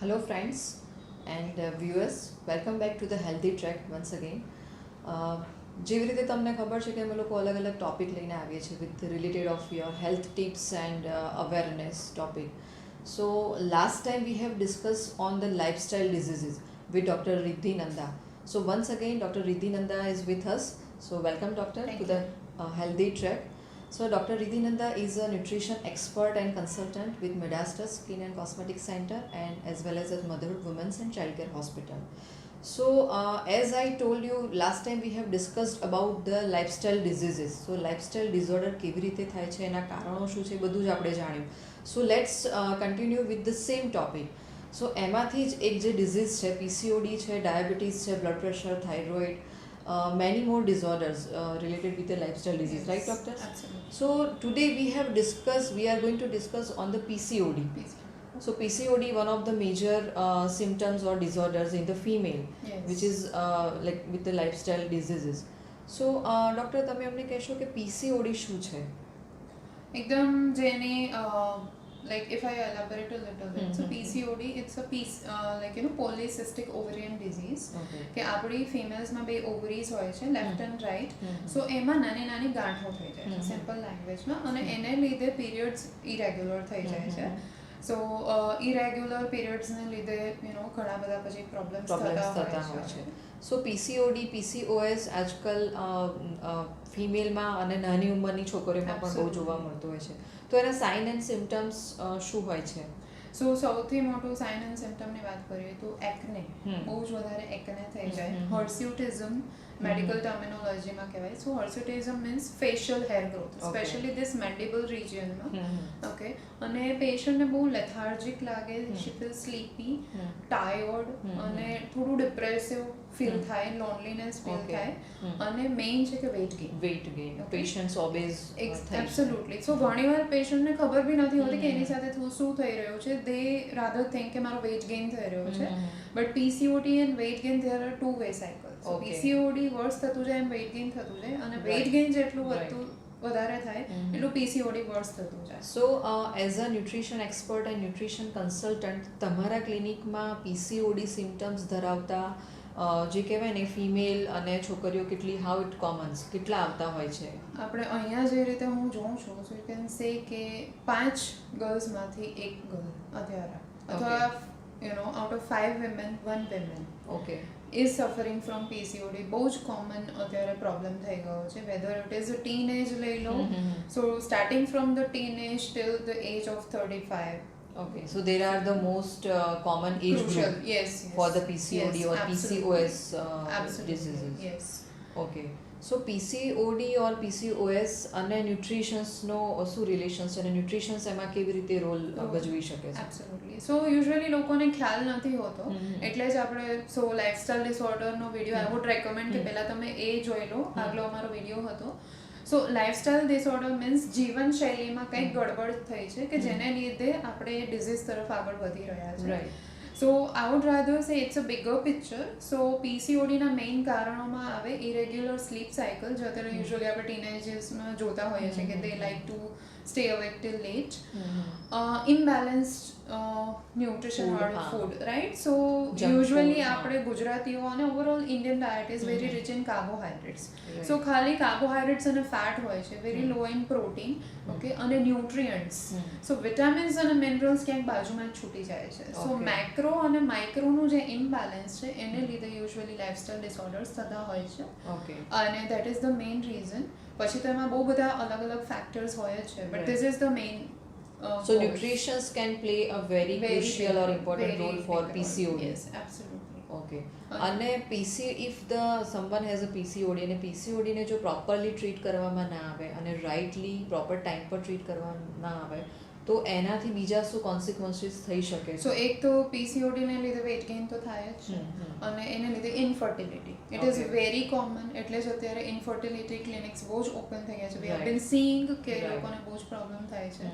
Hello, friends and viewers. Welcome back to the Healthy Track once again. જેવી રીતે તમને ખબર છે કે અમે લોકો અલગ અલગ ટોપિક લઈને આવીએ છીએ with related of your health tips and awareness topic. So last time we have discuss on the lifestyle diseases with doctor Riddhi Nanda. So once again doctor Riddhi Nanda is with us. So welcome doctor Thank to the Healthy Track. So Dr. Riddhi Nanda is a nutrition expert and consultant with Medastus Skin and Cosmetic Center and as well as at Motherhood Women's and Childcare Hospital. So as I told you last time we have discussed about the lifestyle diseases. So lifestyle disorder કેવી રીતે થાય છે, એના કારણો શું છે, બધું જ આપણે જાણ્યું. So let's continue with the same topic. So એમાંથી જ એક જે ડિઝીઝ છે PCOD છે, ડાયાબિટીસ છે, blood pressure, thyroid, many more disorders related with the lifestyle disease, Yes, right doctor? Absolutely. So today we are going to discuss on the PCOD. Please. So PCOD, one of the major symptoms or disorders in the female, Yes. which is like with the lifestyle diseases. So doctor, તમે અમને કહેશો કે PCOD શું છે? એકદમ જેની like if I elaborate a little bit, so Mhm. PCOD it's a polycystic ovarian disease Okay. કે આપણી ફિમેલ્સમાં બે ઓવરીઝ હોય છે લેફ્ટ એન્ડ રાઇટ. Mhm. સો એમાં નાની નાની ગાંઠો થઈ જાય છે Mhm. સિમ્પલ લેંગ્વેજમાં, અને એને લીધે પીરિયડ્સ ઇરેગ્યુલર થઈ જાય છે. Mhm. સો ઇરેગ્યુલર પીરિયડ્સને લીધે ઘણા બધા પછી પ્રોબ્લેમ્સ Problems થતા થતા હોય હોય છે. છે. સો PCOD, PCOS આજકાલ ફિમેલમાં અને નાની ઉંમરની છોકરીઓમાં પણ બહુ Absolutely. જોવા મળતું હોય છે. તો એના સાઇન એન્ડ સિમ્ટમ્સ શું હોય છે? સો સૌથી મોટું સાઇન એન્ડ સિમ્ટમની વાત કરીએ તો એકને, હમ. બહુ જ વધારે એકને થઈ જાય. હમ. હર્સ્યુટિઝમ મેડિકલ ટર્મિનોલોજીમાં કહેવાય. So hirsutism means facial hair growth, Okay. Specially this mandible રિજિયનમાં. હમ. ઓકે, અને પેશન્ટને બહુ લેથાર્જિક લાગે, hmm. She feel sleepy, hmm. Tired, hmm. અને થોડું ડિપ્રેસિવ ફીલ હમ. થાય, લોનલીનેસ ફીલ Okay. થાય, હમ. અને મેઇન છે કે weight gain. Weight gain, Okay. Patients obese absolutely. So ઘણીવાર પેશન્ટને ખબર બી નથી હોતી કે હમ. એની સાથે શું થઈ રહ્યું છે. દે રાધર થિંક કે મારો વેઇટ ગેઇન થઈ રહ્યો છે. Hmm. But PCOD and weight gain there are two way cycle. So Okay. PCOD worse થતું જાય એમ વેઇટ ગેઇન થતું જાય, અને Right. વેઇટ ગેઇન જેટલું Right. વધારે થાય Mhm. એટલું પીસીઓડી વર્સ થતું જાય. સો as a nutrition expert and nutrition consultant તમારા ક્લિનિકમાં PCOD સિમ્ટમ્સ ધરાવતા જે કહેવાય ને ફિમેલ અને છોકરીઓ કેટલી હાઉ ઇટ કોમન્સ કેટલા આવતા હોય છે? આપણે અહીંયા જે રીતે હું જોઉં છું, સો યુ કેન સે કે 5 ગર્લ્સમાંથી 1 ગર્લ અત્યારે, અથવા out of 5 women 1 woman okay. is suffering from PCOD. બહુ જ કોમન અત્યારે પ્રોબ્લેમ થઈ ગયો છે. Whether it is a teenage લઈ લો, so starting from the teenage till the age of 35. Okay, so there are the most common age Crucial. Group Yes, for the PCOD or PCOS diseases. Yes. ઓકે, સો PCOD or PCOS અને ન્યુટ્રિશન્સનો શું relation છે, અને nutritions એમાં કેવી રીતે role ભજવી શકે છે? Absolutely. સો યુઝ્યુઅલી લોકોને ખ્યાલ નથી હોતો, Mhm. એટલે જ આપણે લાઇફસ્ટાઇલ ડિસઓર્ડરનો વિડીયો આઈ વુડ રેકમેન્ડ કે Mhm. પહેલાં તમે એ જોઈ લો. આગલો અમારો વિડીયો હતો. સો લાઇફસ્ટાઇલ ડિસઓર્ડર મીન્સ જીવનશૈલીમાં કંઈક ગડબડ થઈ છે કે જેને લીધે આપણે ડિઝીઝ તરફ આગળ વધી રહ્યા છે. Right. So I would rather say it's a bigger picture. So પીસીઓડીના મેઇન કારણોમાં આવે ઇરેગ્યુલર સ્લીપ સાયકલ, જે અત્યારે યુઝ્યુઅલી આપણે ટીનેજર્સમાં જોતા હોઈએ છીએ કે they like to stay awake till late. Imbalanced nutrition Food, વાળું હા. Food, right. So Junk usually food, હા. આપણે ગુજરાતીઓ અને overall Indian diet is very rich in carbohydrates. Right. So ખાલી કાર્બોહાઈડ્રેટ્સ અને ફેટ હોય છે, very low in protein, okay, અને ન્યુટ્રિયન્ટ્સ. સો વિટામિન્સ અને મિનરલ્સ ક્યાંક બાજુમાં જ છૂટી જાય છે. સો Okay. મેક્રો અને માઇક્રોનું જે ઇમ્બેલેન્સ છે એને લીધે યુઝ્યુઅલી લાઇફસ્ટાઇલ ડિસઓર્ડર્સ થતા હોય છે, ઓકે. અને that is the main reason. પછી તો એમાં બહુ બધા અલગ અલગ ફેક્ટર્સ હોય જ છે, but Right. This is the main. So nutritions can play a very crucial or important role for PCOD. Yes, absolutely. Okay. અને if someone has a PCOD અને PCOD ને જો પ્રોપરલી ટ્રીટ કરવામાં ના આવે અને રાઇટલી પ્રોપર ટાઈમ પર treat કરવામાં ના આવે તો એનાથી બીજા શું કોન્સિક્વન્સીસ થઈ શકે સો છે? એક તો પીસીઓડીને લીધે વેઇટ ગેઇન તો થાય જ છે, અને એને લીધે infertility it is Okay. Very common. એટલે જ અત્યારે ઇનફર્ટિલિટી ક્લિનિક્સ બહુ જ ઓપન થઈ ગયા છે. We have Right. Been seeing કે Right. લોકોને બહુ જ પ્રોબ્લેમ થાય છે.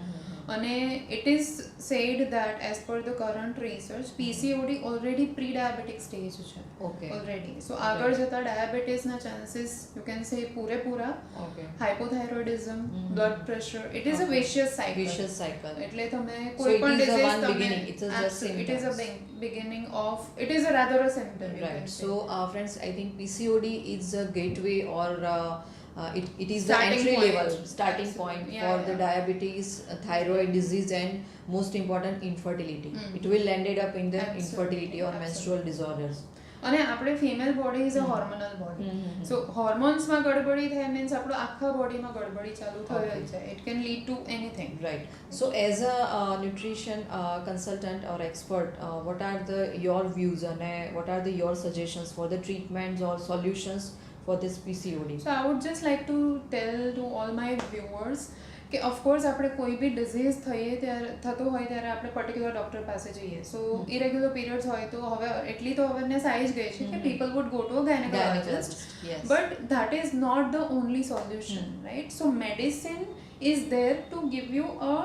અને it is said that as per the current research PCOD already pre-diabetic stage છે Okay. already. So આગળ Right. જતા ડાયાબિટીસના ચાન્સીસ you can say પૂરેપૂરા, Okay. hypothyroidism, Mhm. blood pressure, it is a Okay. vicious cycle. Vicious cycle. એટલે તમે So કોઈ it પણ is a disease one તમે beginning, it's a just it is a symptoms. beginning of, it is a rather a symptom you Right. can say. So, friends, I think PCOD is a gateway, or it is the Starting entry point. level, starting Absolutely. point Yeah, for the yeah. diabetes, thyroid disease, and most important, infertility. Mm. It will ended up in the Absolutely. infertility or Absolutely. menstrual disorders. અને આપણે female body is a hormonal body, so હોર્મોન્સમાં ગડબડી થાય means આપણું આખા બોડીમાં ગડબડી ચાલુ થઈ Okay. જાય. It can lead to anything. Right. So, as a nutrition consultant or expert, what are your views and what are your suggestions for the treatments or solutions for this PCOD? So I would just like to tell to all my viewers કે of course આપણે કોઈ બી disease થતો હોય ત્યારે આપણે particular doctor પાસે જઈએ. સો irregular periods હોય તો હવે એટલી તો અવેરનેસ આવી જ ગઈ છે કે people would go to a gynaecologist, Yes. but that is not the only solution, right? So medicine is there to give you a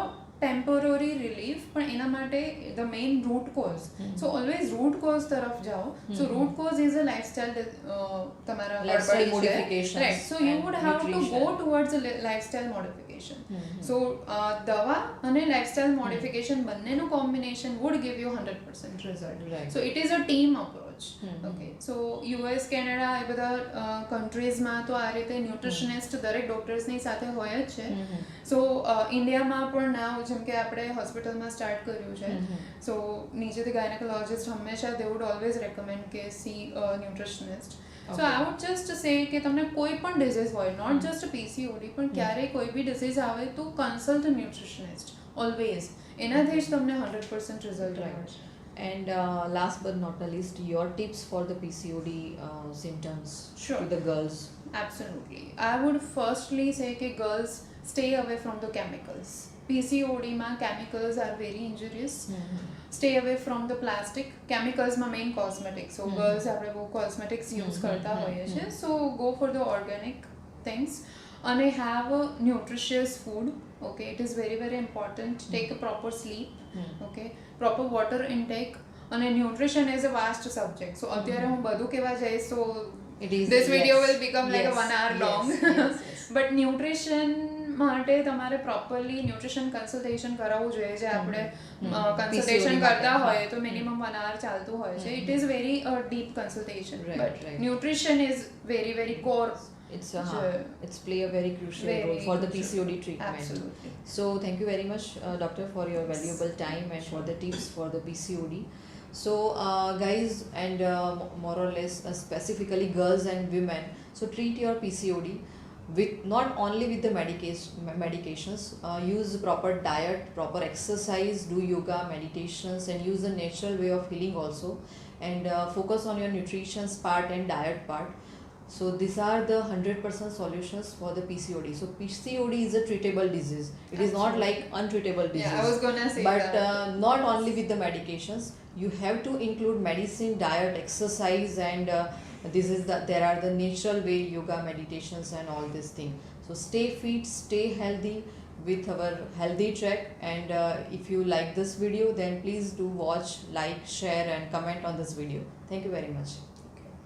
temporary relief, પણ એના માટે the main root cause. So always root cause તરફ જાઓ. So root cause is a lifestyle તમારા Lifestyle ગડબડી છે. modifications Right. So you and would have to nutrition. go towards a lifestyle modification. So દવા અને lifestyle modification બંનેનું combination would give you 100% result. Right. So it is a team approach. Mhm. So US Canada એ બધા કન્ટ્રીઝમાં તો આ રીતે nutritionist દરેક ડોક્ટર્સની સાથે હોય જ છે. સો ઇન્ડિયામાં પણ નાવ જેમ કે આપણે હોસ્પિટલમાં સ્ટાર્ટ કર્યું છે. સો નીચેથી ગાયનેકોલોજિસ્ટ હંમેશા દે વુડ ઓલવેઝ રેકમેન્ડ કે C nutritionist. So I wood just સે કે તમને કોઈ પણ ડિઝીઝ હોય, નોટ જસ્ટ પીસીઓડી, પણ ક્યારેય કોઈ બી ડિઝીઝ આવે તો કન્સલ્ટ ન્યુટ્રિશનિસ્ટ ઓલવેઝ. એનાથી જ તમને 100% રિઝલ્ટ મળશે. And last but not the least, your tips for the PCOD symptoms Sure. to the girls. Absolutely. I would firstly say that girls stay away from the chemicals. PCOD ma chemicals are very injurious. Stay away from the plastic. Chemicals ma main cosmetics. So girls આપણે બહુ cosmetics use કરતા હોઈએ છે. So go for the organic things. And have a nutritious food. Okay, it is very very important. Take a proper sleep. Okay, proper water intake. And nutrition is a vast subject. So અત્યારે હું બધું કહેવા જઈશ so It is, this video yes. will become like a Yes, 1 hour yes, long. yes. But nutrition માટે તમારે properly nutrition consultation કરાવવું જોઈએ. જે આપણે કન્સલ્ટેશન PCOD કરતા માટે. હોય તો મિનિમમ 1 hour ચાલતું હોય છે. It is very deep consultation, Right, but right. Nutrition is very very core. It's Sure. it's play a very crucial Very role for the crucial. PCOD treatment. Absolutely. So thank you very much, doctor, for your valuable time and for the tips for the PCOD. So guys, and more or less specifically girls and women, so treat your PCOD with not only with the medications. Use proper diet, proper exercise, do yoga, meditations, and use the natural way of healing also, and focus on your nutrition part and diet part. So these are the 100% solutions for the PCOD. So PCOD is a treatable disease. It is not like untreatable disease. Yeah, I was gonna say But that. not only with the medications. You have to include medicine, diet, exercise, and there are the natural way, yoga, meditations, and all this thing. So stay fit, stay healthy with our healthy track. And if you like this video, then please do watch, like, share, and comment on this video. Thank you very much.